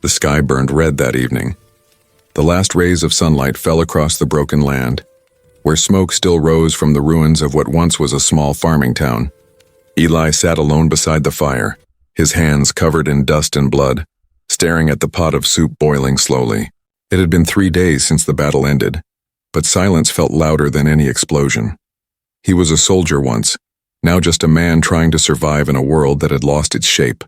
The sky burned red that evening. The last rays of sunlight fell across the broken land, where smoke still rose from the ruins of what once was a small farming town. Eli sat alone beside the fire, his hands covered in dust and blood, staring at the pot of soup boiling slowly. It had been 3 days since the battle ended, but silence felt louder than any explosion. He was a soldier once, now just a man trying to survive in a world that had lost its shape.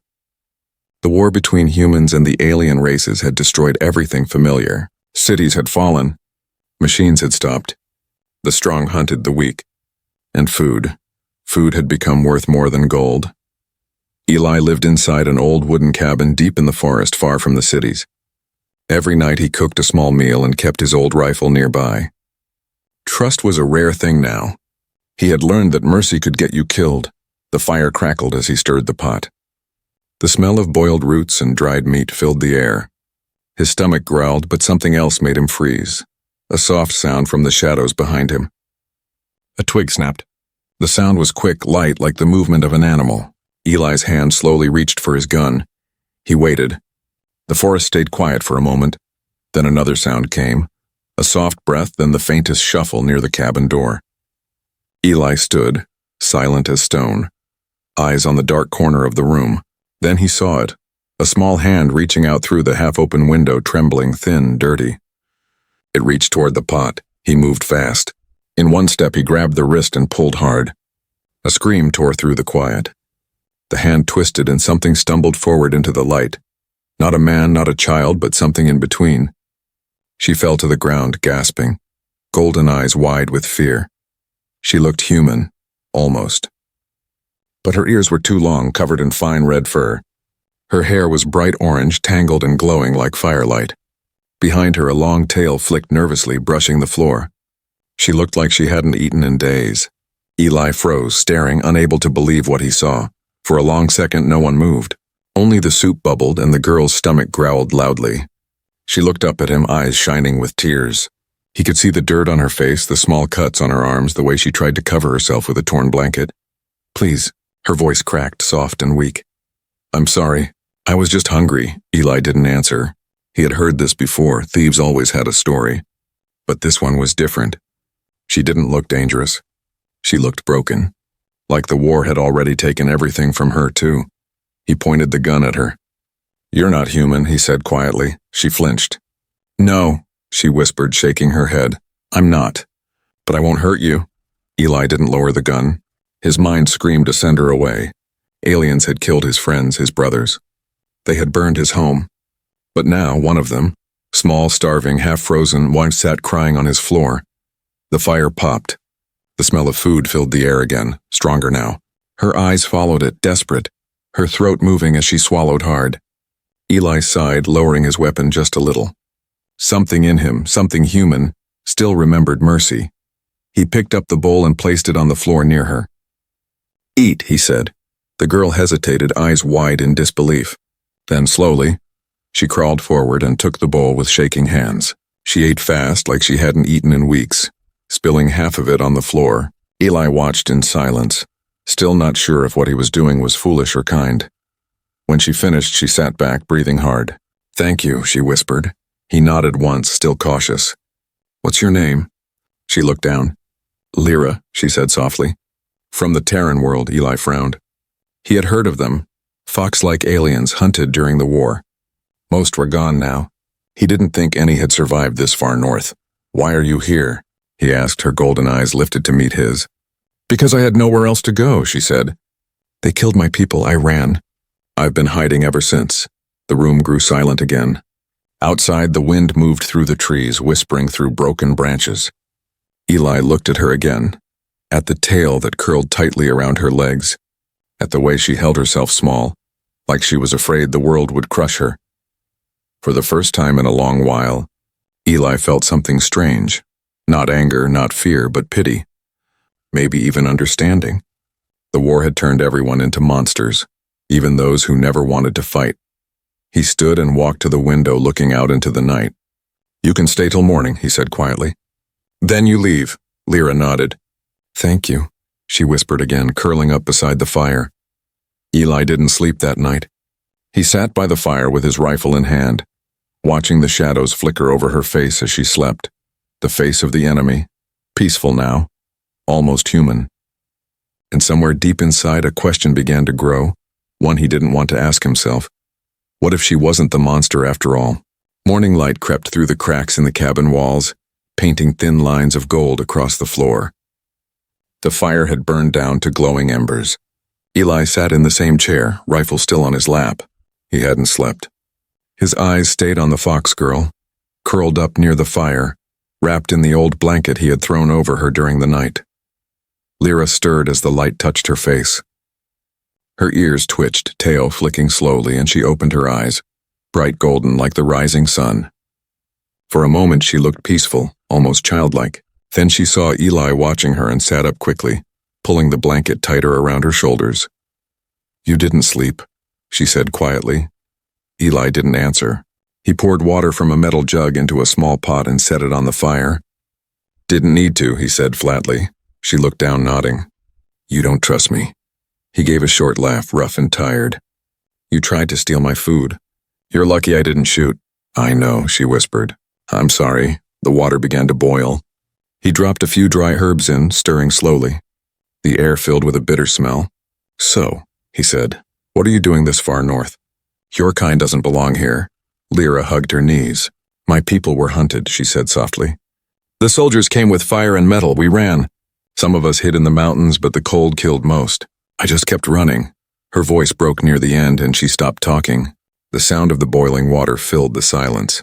The war between humans and the alien races had destroyed everything familiar. Cities had fallen, machines had stopped, the strong hunted the weak, and food had become worth more than gold. Eli lived inside an old wooden cabin deep in the forest far from the cities. Every night he cooked a small meal and kept his old rifle nearby. Trust was a rare thing now. He had learned that mercy could get you killed. The fire crackled as he stirred the pot. The smell of boiled roots and dried meat filled the air. His stomach growled, but something else made him freeze. A soft sound from the shadows behind him. A twig snapped. The sound was quick, light, like the movement of an animal. Eli's hand slowly reached for his gun. He waited. The forest stayed quiet for a moment. Then another sound came. A soft breath, then the faintest shuffle near the cabin door. Eli stood, silent as stone, eyes on the dark corner of the room. Then he saw it, a small hand reaching out through the half-open window, trembling, thin, dirty. It reached toward the pot. He moved fast. In one step, he grabbed the wrist and pulled hard. A scream tore through the quiet. The hand twisted and something stumbled forward into the light. Not a man, not a child, but something in between. She fell to the ground, gasping, golden eyes wide with fear. She looked human, almost. But her ears were too long, covered in fine red fur. Her hair was bright orange, tangled and glowing like firelight. Behind her, a long tail flicked nervously, brushing the floor. She looked like she hadn't eaten in days. Eli froze, staring, unable to believe what he saw. For a long second, no one moved. Only the soup bubbled and the girl's stomach growled loudly. She looked up at him, eyes shining with tears. He could see the dirt on her face, the small cuts on her arms, the way she tried to cover herself with a torn blanket. "Please," her voice cracked, soft and weak. "I'm sorry. I was just hungry." Eli didn't answer. He had heard this before. Thieves always had a story. But this one was different. She didn't look dangerous. She looked broken. Like the war had already taken everything from her, too. He pointed the gun at her. "You're not human," he said quietly. She flinched. "No," she whispered, shaking her head. "I'm not. But I won't hurt you." Eli didn't lower the gun. His mind screamed to send her away. Aliens had killed his friends, his brothers. They had burned his home. But now, one of them, small, starving, half-frozen, sat crying on his floor. The fire popped. The smell of food filled the air again, stronger now. Her eyes followed it, desperate, her throat moving as she swallowed hard. Eli sighed, lowering his weapon just a little. Something in him, something human, still remembered mercy. He picked up the bowl and placed it on the floor near her. "Eat," he said. The girl hesitated, eyes wide in disbelief. Then slowly, she crawled forward and took the bowl with shaking hands. She ate fast, like she hadn't eaten in weeks, spilling half of it on the floor. Eli watched in silence, still not sure if what he was doing was foolish or kind. When she finished, she sat back, breathing hard. "Thank you," she whispered. He nodded once, still cautious. "What's your name?" She looked down. "Lira," she said softly. "From the Terran world," Eli frowned. He had heard of them, fox-like aliens hunted during the war. Most were gone now. He didn't think any had survived this far north. "Why are you here?" he asked, her golden eyes lifted to meet his. "Because I had nowhere else to go," she said. "They killed my people. I ran. I've been hiding ever since." The room grew silent again. Outside, the wind moved through the trees, whispering through broken branches. Eli looked at her again, at the tail that curled tightly around her legs, at the way she held herself small, like she was afraid the world would crush her. For the first time in a long while, Eli felt something strange. Not anger, not fear, but pity. Maybe even understanding. The war had turned everyone into monsters, even those who never wanted to fight. He stood and walked to the window, looking out into the night. "You can stay till morning," he said quietly. "Then you leave." Lira nodded. "Thank you," she whispered again, curling up beside the fire. Eli didn't sleep that night. He sat by the fire with his rifle in hand, watching the shadows flicker over her face as she slept. The face of the enemy, peaceful now, almost human. And somewhere deep inside, a question began to grow, one he didn't want to ask himself. What if she wasn't the monster after all? Morning light crept through the cracks in the cabin walls, painting thin lines of gold across the floor. The fire had burned down to glowing embers. Eli sat in the same chair, rifle still on his lap. He hadn't slept. His eyes stayed on the fox girl, curled up near the fire, wrapped in the old blanket he had thrown over her during the night. Lira stirred as the light touched her face. Her ears twitched, tail flicking slowly, and she opened her eyes, bright golden like the rising sun. For a moment she looked peaceful, almost childlike. Then she saw Eli watching her and sat up quickly, pulling the blanket tighter around her shoulders. "You didn't sleep," she said quietly. Eli didn't answer. He poured water from a metal jug into a small pot and set it on the fire. "Didn't need to," he said flatly. She looked down, nodding. "You don't trust me." He gave a short laugh, rough and tired. "You tried to steal my food. You're lucky I didn't shoot." "I know," she whispered. "I'm sorry." The water began to boil. He dropped a few dry herbs in, stirring slowly. The air filled with a bitter smell. "So," he said, "what are you doing this far north? Your kind doesn't belong here." Lira hugged her knees. "My people were hunted," she said softly. "The soldiers came with fire and metal. We ran. Some of us hid in the mountains, but the cold killed most. I just kept running." Her voice broke near the end, and she stopped talking. The sound of the boiling water filled the silence.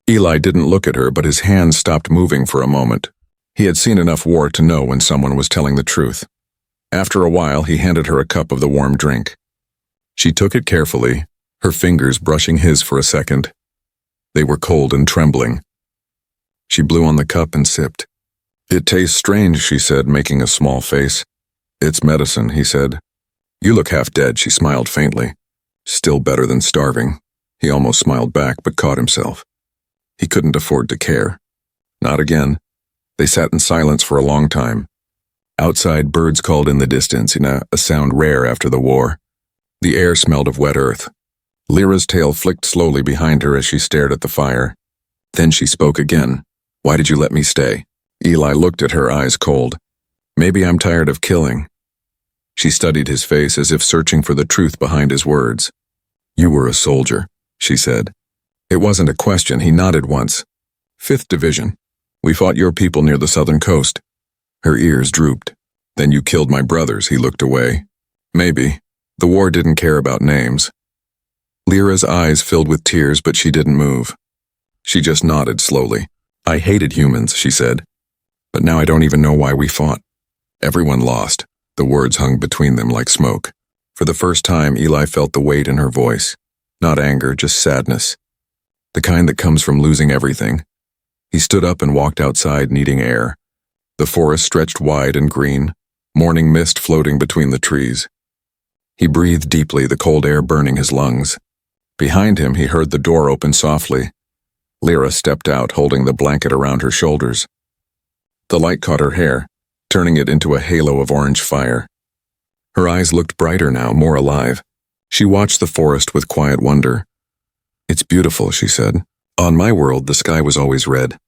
Eli didn't look at her, but his hands stopped moving for a moment. He had seen enough war to know when someone was telling the truth. After a while, he handed her a cup of the warm drink. She took it carefully, her fingers brushing his for a second. They were cold and trembling. She blew on the cup and sipped. "It tastes strange," she said, making a small face. "It's medicine," he said. "You look half dead," she smiled faintly. "Still better than starving." He almost smiled back, but caught himself. He couldn't afford to care. Not again. They sat in silence for a long time. Outside, birds called in the distance, in a sound rare after the war. The air smelled of wet earth. Lyra's tail flicked slowly behind her as she stared at the fire. Then she spoke again. "Why did you let me stay?" Eli looked at her, eyes cold. "Maybe I'm tired of killing." She studied his face as if searching for the truth behind his words. "You were a soldier," she said. It wasn't a question. He nodded once. "5th Division. We fought your people near the southern coast." Her ears drooped. "Then you killed my brothers." He looked away. "Maybe. The war didn't care about names." Lyra's eyes filled with tears, but she didn't move. She just nodded slowly. "I hated humans," she said. "But now I don't even know why we fought." Everyone lost. The words hung between them like smoke. For the first time, Eli felt the weight in her voice. Not anger, just sadness. The kind that comes from losing everything. He stood up and walked outside, needing air. The forest stretched wide and green, morning mist floating between the trees. He breathed deeply, the cold air burning his lungs. Behind him, he heard the door open softly. Lira stepped out, holding the blanket around her shoulders. The light caught her hair, turning it into a halo of orange fire. Her eyes looked brighter now, more alive. She watched the forest with quiet wonder. "It's beautiful," she said. "On my world, the sky was always red.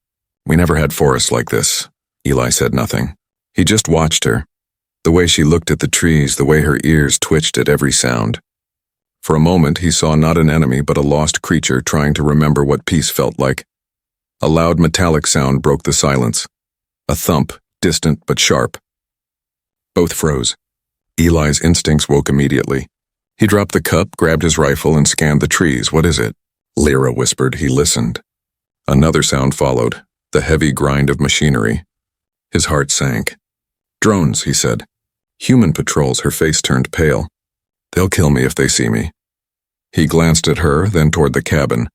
We never had forests like this." Eli said nothing. He just watched her. The way she looked at the trees, the way her ears twitched at every sound. For a moment, he saw not an enemy, but a lost creature trying to remember what peace felt like. A loud metallic sound broke the silence. A thump, distant but sharp. Both froze. Eli's instincts woke immediately. He dropped the cup, grabbed his rifle, and scanned the trees. "What is it?" Lira whispered. He listened. Another sound followed, the heavy grind of machinery. His heart sank. "Drones," he said. "Human patrols." Her face turned pale. "They'll kill me if they see me." He glanced at her, then toward the cabin.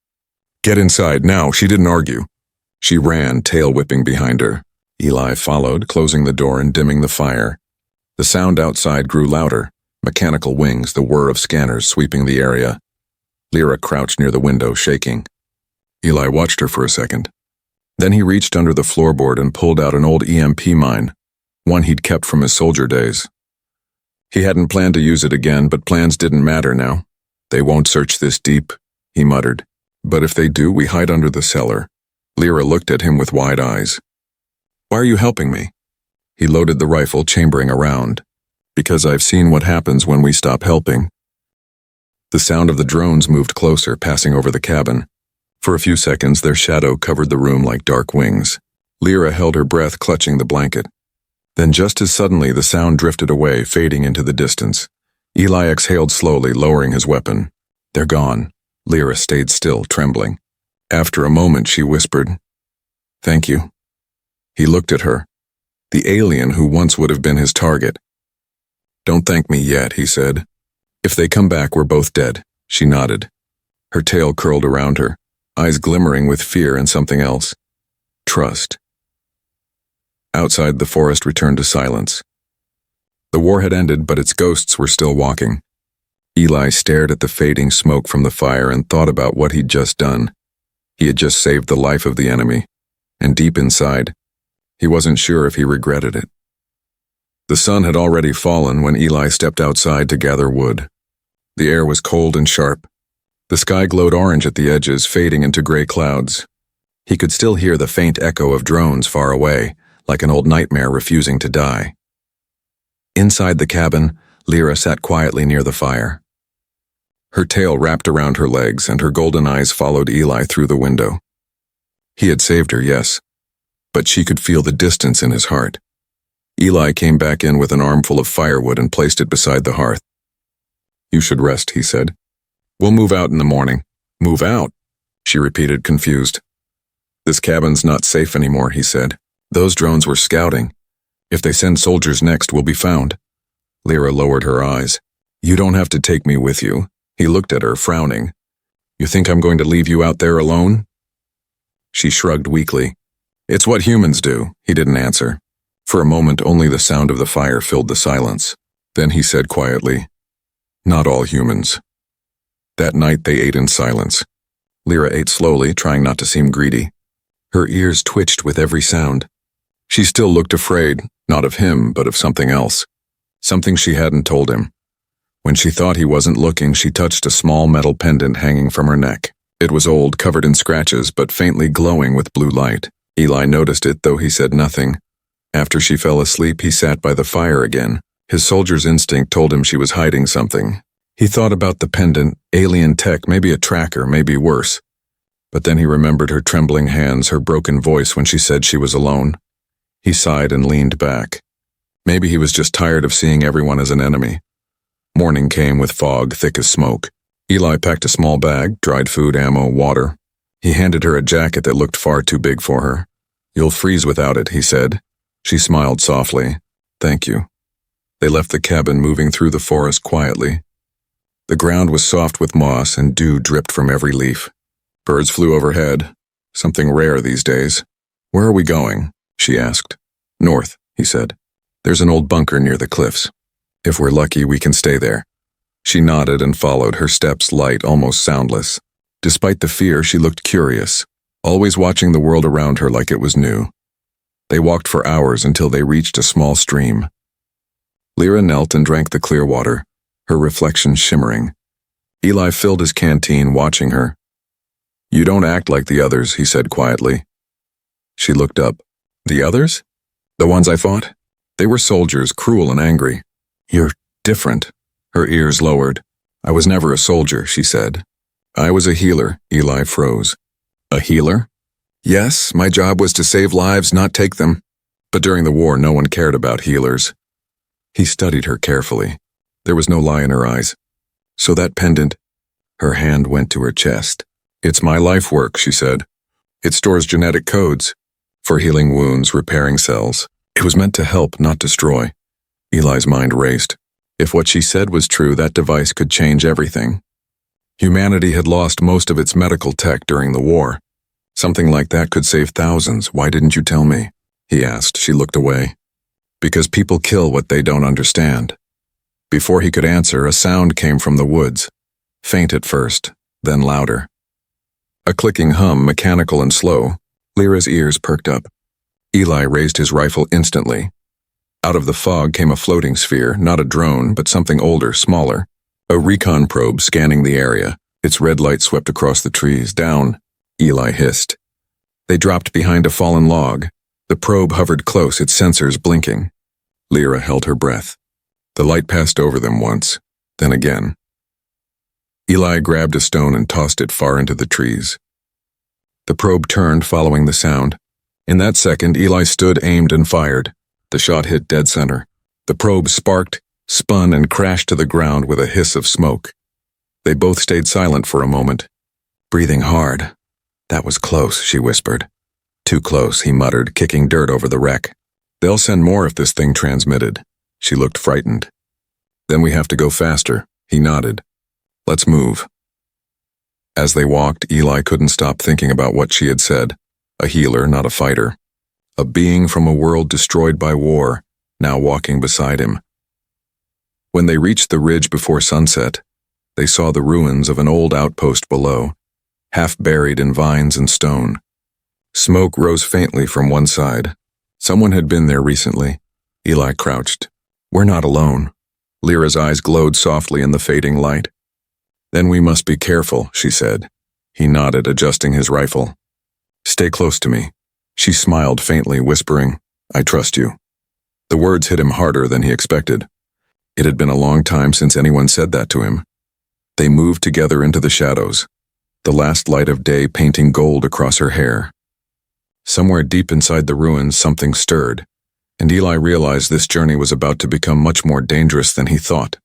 "Get inside, now." She didn't argue. She ran, tail whipping behind her. Eli followed, closing the door and dimming the fire. The sound outside grew louder, mechanical wings, the whir of scanners sweeping the area. Lira crouched near the window, shaking. Eli watched her for a second. Then he reached under the floorboard and pulled out an old EMP mine, one he'd kept from his soldier days. He hadn't planned to use it again, but plans didn't matter now. "They won't search this deep," he muttered. But if they do, we hide under the cellar. Lira looked at him with wide eyes. Why are you helping me? He loaded the rifle, chambering around. Because I've seen what happens when we stop helping. The sound of the drones moved closer, passing over the cabin. For a few seconds, their shadow covered the room like dark wings. Lira held her breath, clutching the blanket. Then just as suddenly, the sound drifted away, fading into the distance. Eli exhaled slowly, lowering his weapon. They're gone. Lira stayed still, trembling. After a moment, she whispered, Thank you. He looked at her. The alien who once would have been his target. Don't thank me yet, he said. If they come back, we're both dead. She nodded. Her tail curled around her, eyes glimmering with fear and something else. Trust. Outside, the forest returned to silence. The war had ended, but its ghosts were still walking. Eli stared at the fading smoke from the fire and thought about what he'd just done. He had just saved the life of the enemy, and deep inside, he wasn't sure if he regretted it. The sun had already fallen when Eli stepped outside to gather wood. The air was cold and sharp. The sky glowed orange at the edges, fading into gray clouds. He could still hear the faint echo of drones far away, like an old nightmare refusing to die. Inside the cabin, Lira sat quietly near the fire. Her tail wrapped around her legs, and her golden eyes followed Eli through the window. He had saved her, yes, but she could feel the distance in his heart. Eli came back in with an armful of firewood and placed it beside the hearth. You should rest, he said. We'll move out in the morning. Move out? She repeated, confused. This cabin's not safe anymore, he said. Those drones were scouting. If they send soldiers next, we'll be found. Lira lowered her eyes. You don't have to take me with you. He looked at her, frowning. You think I'm going to leave you out there alone? She shrugged weakly. It's what humans do. He didn't answer. For a moment, only the sound of the fire filled the silence. Then he said quietly, Not all humans. That night they ate in silence. Lira ate slowly, trying not to seem greedy. Her ears twitched with every sound. She still looked afraid, not of him, but of something else. Something she hadn't told him. When she thought he wasn't looking, she touched a small metal pendant hanging from her neck. It was old, covered in scratches, but faintly glowing with blue light. Eli noticed it, though he said nothing. After she fell asleep, he sat by the fire again. His soldier's instinct told him she was hiding something. He thought about the pendant, alien tech, maybe a tracker, maybe worse. But then he remembered her trembling hands, her broken voice when she said she was alone. He sighed and leaned back. Maybe he was just tired of seeing everyone as an enemy. Morning came with fog thick as smoke. Eli packed a small bag, dried food, ammo, water. He handed her a jacket that looked far too big for her. You'll freeze without it, he said. She smiled softly. Thank you. They left the cabin, moving through the forest quietly. The ground was soft with moss and dew dripped from every leaf. Birds flew overhead, something rare these days. Where are we going? She asked. North, he said. There's an old bunker near the cliffs. If we're lucky, we can stay there. She nodded and followed, her steps light, almost soundless. Despite the fear, she looked curious, always watching the world around her like it was new. They walked for hours until they reached a small stream. Lira knelt and drank the clear water, her reflection shimmering. Eli filled his canteen, watching her. You don't act like the others, he said quietly. She looked up. The others? The ones I fought? They were soldiers, cruel and angry. You're different. Her ears lowered. I was never a soldier, she said. I was a healer. Eli froze. A healer? Yes, my job was to save lives, not take them. But during the war, no one cared about healers. He studied her carefully. There was no lie in her eyes. So that pendant, her hand went to her chest. It's my life work, she said. It stores genetic codes for healing wounds, repairing cells. It was meant to help, not destroy. Eli's mind raced. If what she said was true, that device could change everything. Humanity had lost most of its medical tech during the war. Something like that could save thousands. Why didn't you tell me? He asked. She looked away. Because people kill what they don't understand. Before he could answer, a sound came from the woods. Faint at first, then louder. A clicking hum, mechanical and slow. Lira's ears perked up. Eli raised his rifle instantly. Out of the fog came a floating sphere, not a drone, but something older, smaller. A recon probe scanning the area. Its red light swept across the trees. Down, Eli hissed. They dropped behind a fallen log. The probe hovered close, its sensors blinking. Lira held her breath. The light passed over them once, then again. Eli grabbed a stone and tossed it far into the trees. The probe turned, following the sound. In that second, Eli stood, aimed, and fired. The shot hit dead center. The probe sparked, spun, and crashed to the ground with a hiss of smoke. They both stayed silent for a moment, breathing hard. That was close, she whispered. Too close, he muttered, kicking dirt over the wreck. They'll send more if this thing transmitted. She looked frightened. Then we have to go faster, he nodded. Let's move. As they walked, Eli couldn't stop thinking about what she had said. A healer, not a fighter. A being from a world destroyed by war, now walking beside him. When they reached the ridge before sunset, they saw the ruins of an old outpost below, half buried in vines and stone. Smoke rose faintly from one side. Someone had been there recently. Eli crouched. We're not alone. Lyra's eyes glowed softly in the fading light. Then we must be careful, she said. He nodded, adjusting his rifle. Stay close to me. She smiled faintly, whispering, I trust you. The words hit him harder than he expected. It had been a long time since anyone said that to him. They moved together into the shadows, the last light of day painting gold across her hair. Somewhere deep inside the ruins, something stirred, and Eli realized this journey was about to become much more dangerous than he thought.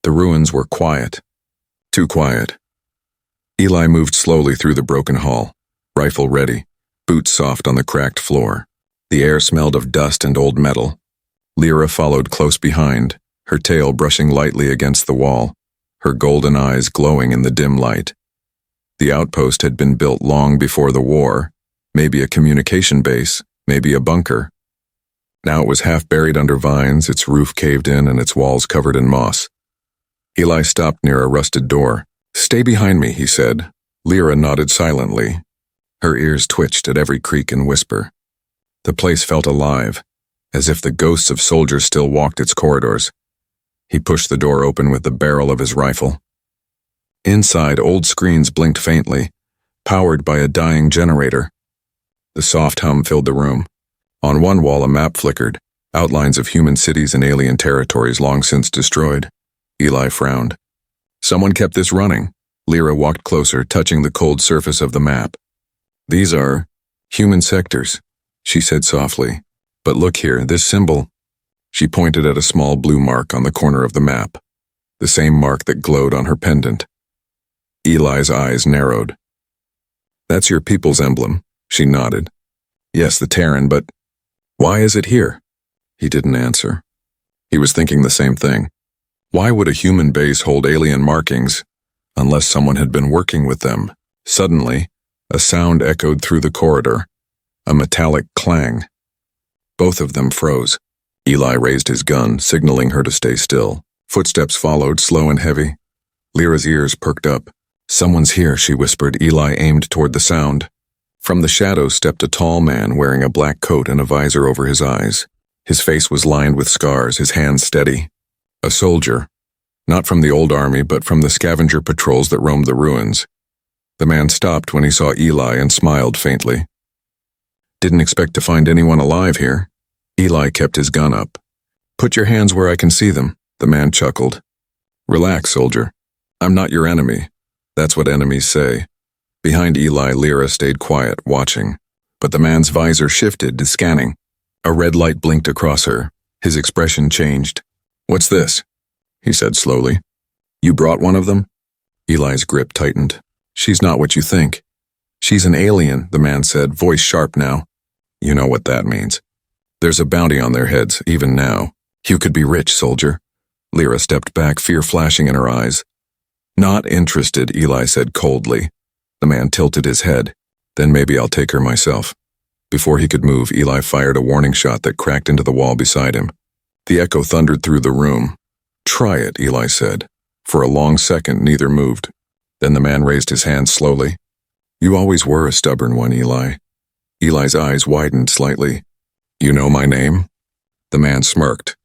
The ruins were quiet. Too quiet. Eli moved slowly through the broken hall, rifle ready, boots soft on the cracked floor. The air smelled of dust and old metal. Lira followed close behind, her tail brushing lightly against the wall, her golden eyes glowing in the dim light. The outpost had been built long before the war, maybe a communication base, maybe a bunker. Now it was half buried under vines, its roof caved in and its walls covered in moss. Eli stopped near a rusted door. Stay behind me, he said. Lira nodded silently. Her ears twitched at every creak and whisper. The place felt alive, as if the ghosts of soldiers still walked its corridors. He pushed the door open with the barrel of his rifle. Inside, old screens blinked faintly, powered by a dying generator. The soft hum filled the room. On one wall, a map flickered, outlines of human cities and alien territories long since destroyed. Eli frowned. Someone kept this running. Lira walked closer, touching the cold surface of the map. These are human sectors, she said softly. But look here, this symbol. She pointed at a small blue mark on the corner of the map, the same mark that glowed on her pendant. Eli's eyes narrowed. That's your people's emblem, she nodded. Yes, the Terran, but why is it here? He didn't answer. He was thinking the same thing. Why would a human base hold alien markings unless someone had been working with them? Suddenly, a sound echoed through the corridor, a metallic clang. Both of them froze. Eli raised his gun, signaling her to stay still. Footsteps followed, slow and heavy. Lyra's ears perked up. Someone's here, she whispered. Eli aimed toward the sound. From the shadows stepped a tall man wearing a black coat and a visor over his eyes. His face was lined with scars, his hands steady. A soldier. Not from the old army, but from the scavenger patrols that roamed the ruins. The man stopped when he saw Eli and smiled faintly. Didn't expect to find anyone alive here. Eli kept his gun up. Put your hands where I can see them, the man chuckled. Relax, soldier. I'm not your enemy. That's what enemies say. Behind Eli, Lira stayed quiet, watching. But the man's visor shifted, scanning. A red light blinked across her. His expression changed. What's this? He said slowly. You brought one of them? Eli's grip tightened. She's not what you think. She's an alien, the man said, voice sharp now. You know what that means. There's a bounty on their heads, even now. You could be rich, soldier. Lira stepped back, fear flashing in her eyes. Not interested, Eli said coldly. The man tilted his head. Then maybe I'll take her myself. Before he could move, Eli fired a warning shot that cracked into the wall beside him. The echo thundered through the room. Try it, Eli said. For a long second, neither moved. Then the man raised his hand slowly. You always were a stubborn one, Eli. Eli's eyes widened slightly. You know my name? The man smirked.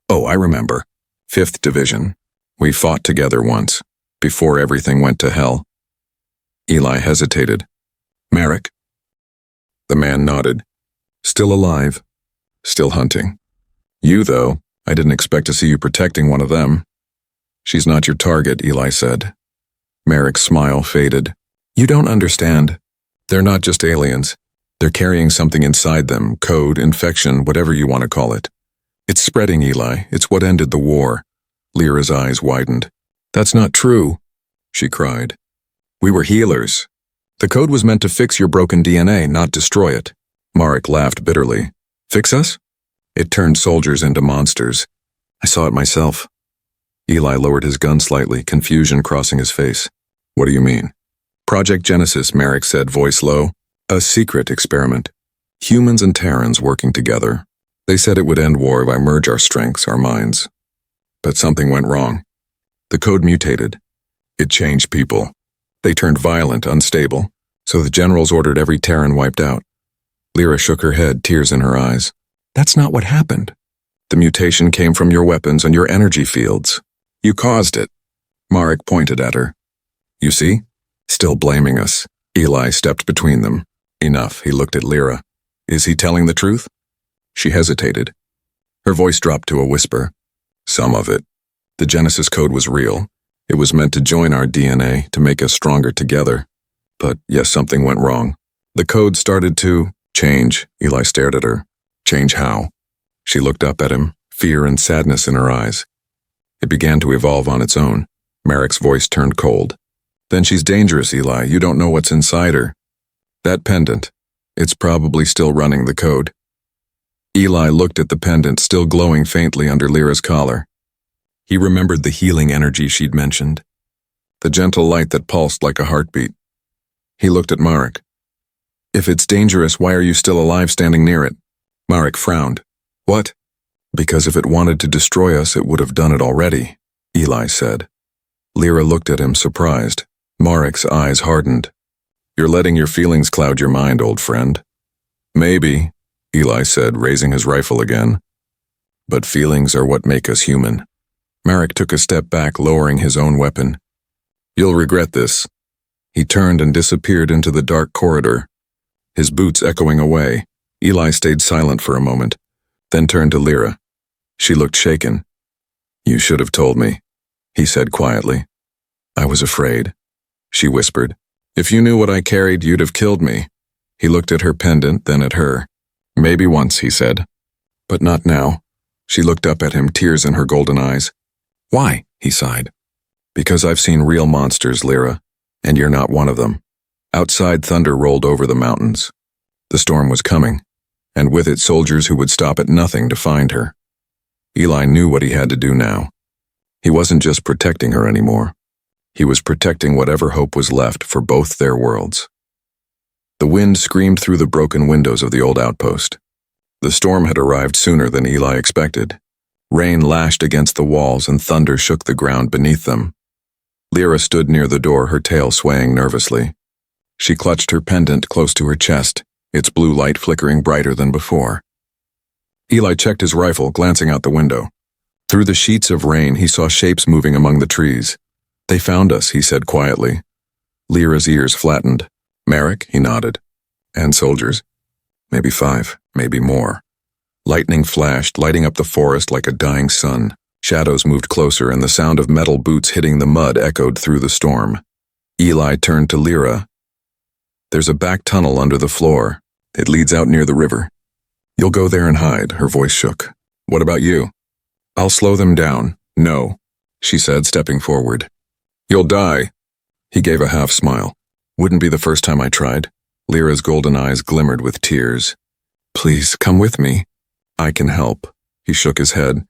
Oh, I remember. 5th Division. We fought together once. before everything went to hell. Eli hesitated. Merrick? The man nodded. Still alive. Still hunting. You, though, I didn't expect to see you protecting one of them. She's not your target, Eli said. Merrick's smile faded. You don't understand. They're not just aliens. They're carrying something inside them, code, infection, whatever you want to call it. It's spreading, Eli. It's what ended the war. Lyra's eyes widened. That's not true, she cried. We were healers. The code was meant to fix your broken DNA, not destroy it. Marek laughed bitterly. Fix us? It turned soldiers into monsters. I saw it myself. Eli lowered his gun slightly, confusion crossing his face. What do you mean? Project Genesis, Merrick said, voice low. A secret experiment. Humans and Terrans working together. They said it would end war if I merge our strengths, our minds. But something went wrong. The code mutated. It changed people. They turned violent, unstable, so the generals ordered every Terran wiped out. Lira shook her head, tears in her eyes. That's not what happened. The mutation came from your weapons and your energy fields. You caused it. Marek pointed at her. You see? Still blaming us. Eli stepped between them. Enough, he looked at Lira. Is he telling the truth? She hesitated. Her voice dropped to a whisper. Some of it. The Genesis code was real. It was meant to join our DNA, to make us stronger together. But yes, something went wrong. The code started to change. Eli stared at her. Change how? She looked up at him, fear and sadness in her eyes. It began to evolve on its own. Merrick's voice turned cold. Then she's dangerous, Eli. You don't know what's inside her. That pendant. It's probably still running the code. Eli looked at the pendant, still glowing faintly under Lyra's collar. He remembered the healing energy she'd mentioned, the gentle light that pulsed like a heartbeat. He looked at Marek. If it's dangerous, why are you still alive standing near it? Marek frowned. What? Because if it wanted to destroy us, it would have done it already, Eli said. Lira looked at him, surprised. Marek's eyes hardened. You're letting your feelings cloud your mind, old friend. Maybe, Eli said, raising his rifle again. But feelings are what make us human. Marek took a step back, lowering his own weapon. You'll regret this. He turned and disappeared into the dark corridor, his boots echoing away. Eli stayed silent for a moment, then turned to Lira. She looked shaken. You should have told me, he said quietly. I was afraid, she whispered. If you knew what I carried, you'd have killed me. He looked at her pendant, then at her. Maybe once, he said. But not now. She looked up at him, tears in her golden eyes. Why? He sighed. Because I've seen real monsters, Lira, and you're not one of them. Outside, thunder rolled over the mountains. The storm was coming, and with it soldiers who would stop at nothing to find her. Eli knew what he had to do now. He wasn't just protecting her anymore. He was protecting whatever hope was left for both their worlds. The wind screamed through the broken windows of the old outpost. The storm had arrived sooner than Eli expected. Rain lashed against the walls and thunder shook the ground beneath them. Lira stood near the door, her tail swaying nervously. She clutched her pendant close to her chest, its blue light flickering brighter than before. Eli checked his rifle, glancing out the window. Through the sheets of rain, he saw shapes moving among the trees. They found us, he said quietly. Lyra's ears flattened. Merrick, he nodded. And soldiers. Maybe 5, maybe more. Lightning flashed, lighting up the forest like a dying sun. Shadows moved closer, and the sound of metal boots hitting the mud echoed through the storm. Eli turned to Lira. There's a back tunnel under the floor. It leads out near the river. You'll go there and hide, her voice shook. What about you? I'll slow them down. No, she said, stepping forward. You'll die. He gave a half smile. Wouldn't be the first time I tried. Lyra's golden eyes glimmered with tears. Please, come with me. I can help. He shook his head.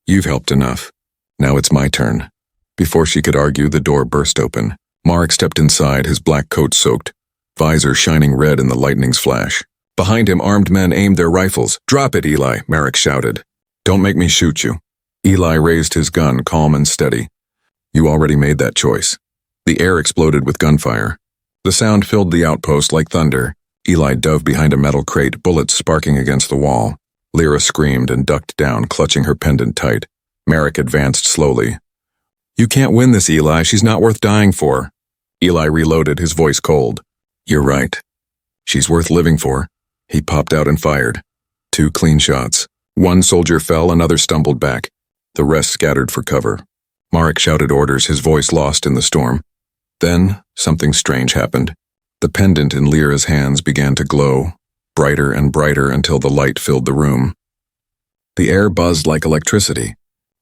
You've helped enough. Now it's my turn. Before she could argue, the door burst open. Marek stepped inside, his black coat soaked, visor shining red in the lightning's flash. Behind him, armed men aimed their rifles. Drop it, Eli, Marek shouted. Don't make me shoot you. Eli raised his gun, calm and steady. You already made that choice. The air exploded with gunfire. The sound filled the outpost like thunder. Eli dove behind a metal crate, bullets sparking against the wall. Lira screamed and ducked down, clutching her pendant tight. Marek advanced slowly. You can't win this, Eli. She's not worth dying for. Eli reloaded, his voice cold. You're right. She's worth living for. He popped out and fired. 2 clean shots. One soldier fell, another stumbled back. The rest scattered for cover. Marek shouted orders, his voice lost in the storm. Then, something strange happened. The pendant in Lira's hands began to glow, brighter and brighter until the light filled the room. The air buzzed like electricity.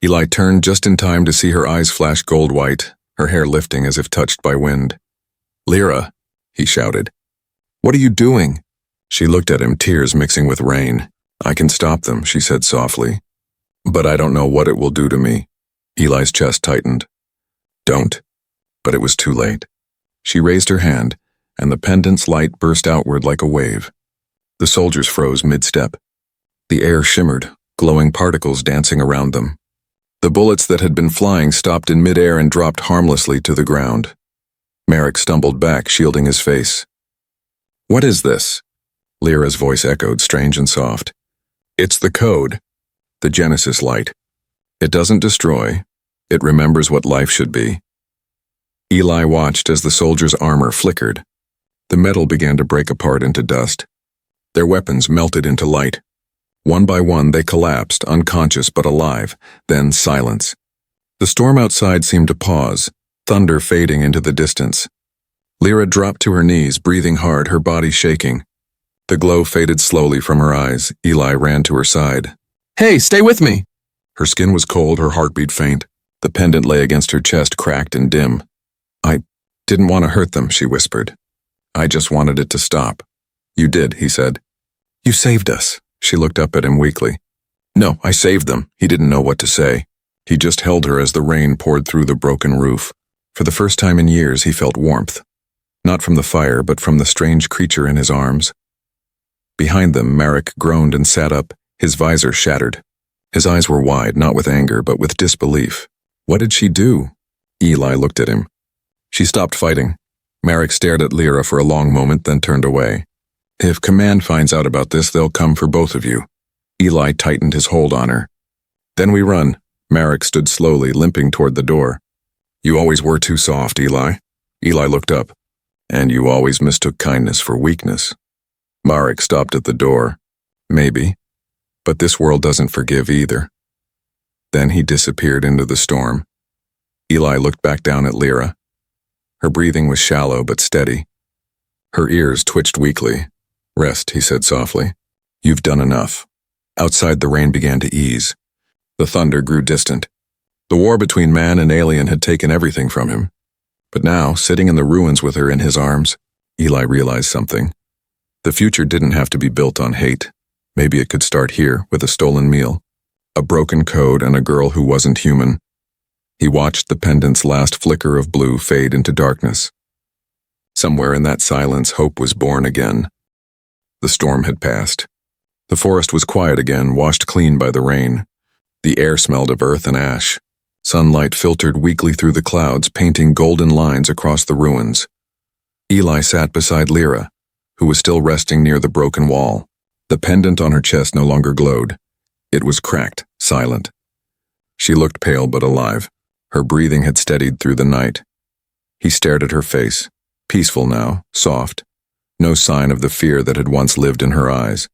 Eli turned just in time to see her eyes flash gold-white, her hair lifting as if touched by wind. Lira, he shouted. What are you doing? She looked at him, tears mixing with rain. I can stop them, she said softly. But I don't know what it will do to me. Eli's chest tightened. Don't. But it was too late. She raised her hand, and the pendant's light burst outward like a wave. The soldiers froze mid-step. The air shimmered, glowing particles dancing around them. The bullets that had been flying stopped in mid-air and dropped harmlessly to the ground. Marek stumbled back, shielding his face. What is this? Lira's voice echoed, strange and soft. It's the code. The Genesis light. It doesn't destroy. It remembers what life should be. Eli watched as the soldiers' armor flickered. The metal began to break apart into dust. Their weapons melted into light. One by one, they collapsed, unconscious but alive, then silence. The storm outside seemed to pause, thunder fading into the distance. Lira dropped to her knees, breathing hard, her body shaking. The glow faded slowly from her eyes. Eli ran to her side. Hey, stay with me! Her skin was cold, her heartbeat faint. The pendant lay against her chest, cracked and dim. I didn't want to hurt them, she whispered. I just wanted it to stop. You did, he said. You saved us. She looked up at him weakly. No, I saved them. He didn't know what to say. He just held her as the rain poured through the broken roof. For the first time in years, he felt warmth. Not from the fire, but from the strange creature in his arms. Behind them, Marek groaned and sat up, his visor shattered. His eyes were wide, not with anger, but with disbelief. What did she do? Eli looked at him. She stopped fighting. Marek stared at Lira for a long moment, then turned away. If Command finds out about this, they'll come for both of you. Eli tightened his hold on her. Then we run. Marek stood slowly, limping toward the door. You always were too soft, Eli. Eli looked up. And you always mistook kindness for weakness. Marek stopped at the door. Maybe. But this world doesn't forgive either. Then he disappeared into the storm. Eli looked back down at Lira. Her breathing was shallow but steady. Her ears twitched weakly. Rest, he said softly. You've done enough. Outside, the rain began to ease. The thunder grew distant. The war between man and alien had taken everything from him. But now, sitting in the ruins with her in his arms, Eli realized something. The future didn't have to be built on hate. Maybe it could start here, with a stolen meal, a broken code, and a girl who wasn't human. He watched the pendant's last flicker of blue fade into darkness. Somewhere in that silence, hope was born again. The storm had passed. The forest was quiet again, washed clean by the rain. The air smelled of earth and ash. Sunlight filtered weakly through the clouds, painting golden lines across the ruins. Eli sat beside Lira, who was still resting near the broken wall. The pendant on her chest no longer glowed. It was cracked, silent. She looked pale but alive. Her breathing had steadied through the night. He stared at her face, peaceful now, soft. No sign of the fear that had once lived in her eyes.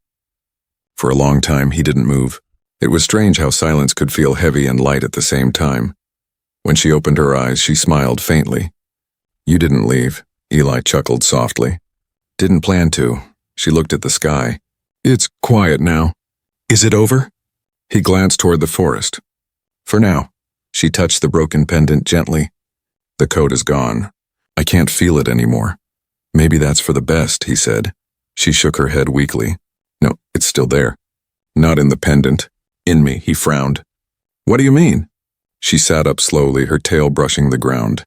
For a long time, he didn't move. It was strange how silence could feel heavy and light at the same time. When she opened her eyes, she smiled faintly. You didn't leave, Eli chuckled softly. Didn't plan to. She looked at the sky. It's quiet now. Is it over? He glanced toward the forest. For now. She touched the broken pendant gently. The code is gone. I can't feel it anymore. Maybe that's for the best, he said. She shook her head weakly. No, it's still there. Not in the pendant. In me, he frowned. What do you mean? She sat up slowly, her tail brushing the ground.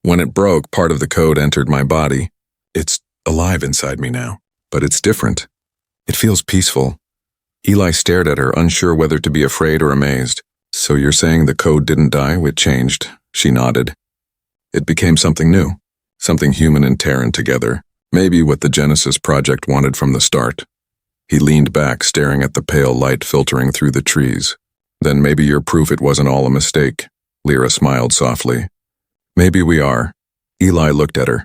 When it broke, part of the code entered my body. It's alive inside me now, but it's different. It feels peaceful. Eli stared at her, unsure whether to be afraid or amazed. So you're saying the code didn't die, it changed? She nodded. It became something new, something human and Terran together. Maybe what the Genesis project wanted from the start. He leaned back, staring at the pale light filtering through the trees. Then maybe you're proof it wasn't all a mistake. Lira smiled softly. Maybe we are. Eli looked at her.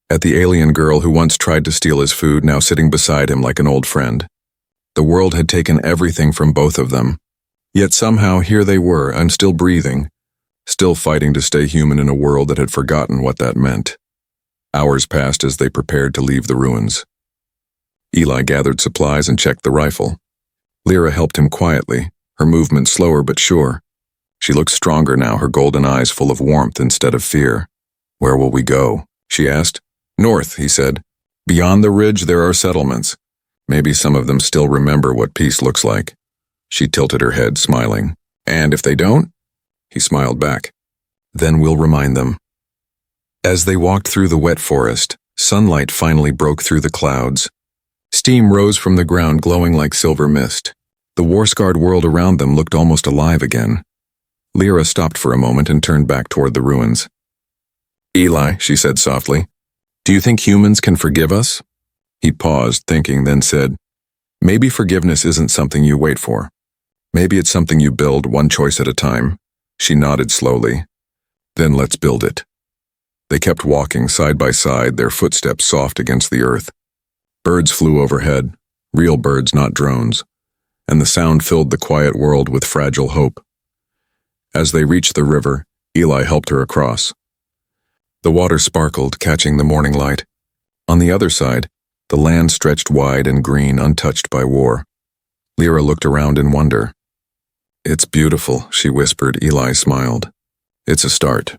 At the alien girl who once tried to steal his food, now sitting beside him like an old friend. The world had taken everything from both of them. Yet somehow here they were, and still breathing, still fighting to stay human in a world that had forgotten what that meant. Hours passed as they prepared to leave the ruins. Eli gathered supplies and checked the rifle. Lira helped him quietly, her movement slower but sure. She looked stronger now, her golden eyes full of warmth instead of fear. "Where will we go?" she asked. "North," he said. "Beyond the ridge there are settlements. Maybe some of them still remember what peace looks like." She tilted her head, smiling. "And if they don't?" He smiled back. "Then we'll remind them." As they walked through the wet forest, sunlight finally broke through the clouds. Steam rose from the ground, glowing like silver mist. The war-scarred world around them looked almost alive again. Lira stopped for a moment and turned back toward the ruins. "Eli," she said softly, "do you think humans can forgive us?" He paused, thinking, then said, "Maybe forgiveness isn't something you wait for. Maybe it's something you build, one choice at a time." She nodded slowly. "Then let's build it." They kept walking side by side, their footsteps soft against the earth. Birds flew overhead, real birds, not drones, and the sound filled the quiet world with fragile hope. As they reached the river, Eli helped her across. The water sparkled, catching the morning light. On the other side, the land stretched wide and green, untouched by war. Lira looked around in wonder. "It's beautiful," she whispered. Eli smiled. "It's a start."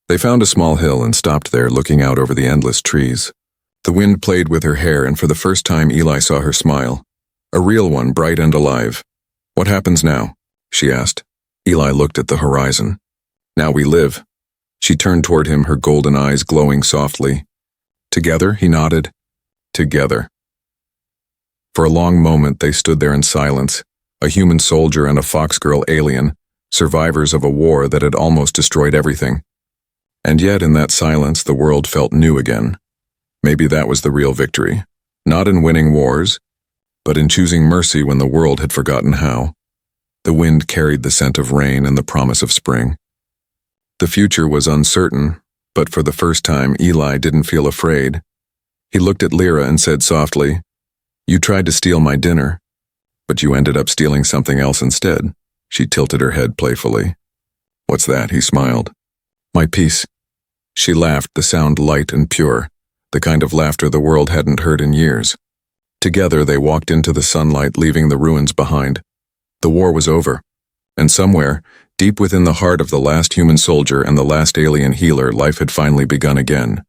They found a small hill and stopped there, looking out over the endless trees. The wind played with her hair, and for the first time Eli saw her smile. A real one, bright and alive. "What happens now?" she asked. Eli looked at the horizon. "Now we live." She turned toward him, her golden eyes glowing softly. "Together?" he nodded. "Together." For a long moment they stood there in silence, a human soldier and a foxgirl alien, survivors of a war that had almost destroyed everything. And yet in that silence the world felt new again. Maybe that was the real victory, not in winning wars, but in choosing mercy when the world had forgotten how. The wind carried the scent of rain and the promise of spring. The future was uncertain, but for the first time Eli didn't feel afraid. He looked at Lira and said softly, "You tried to steal my dinner, but you ended up stealing something else instead." She tilted her head playfully. "What's that?" he smiled. "My peace." She laughed, the sound light and pure, the kind of laughter the world hadn't heard in years. Together they walked into the sunlight, leaving the ruins behind. The war was over, and somewhere, deep within the heart of the last human soldier and the last alien healer, life had finally begun again.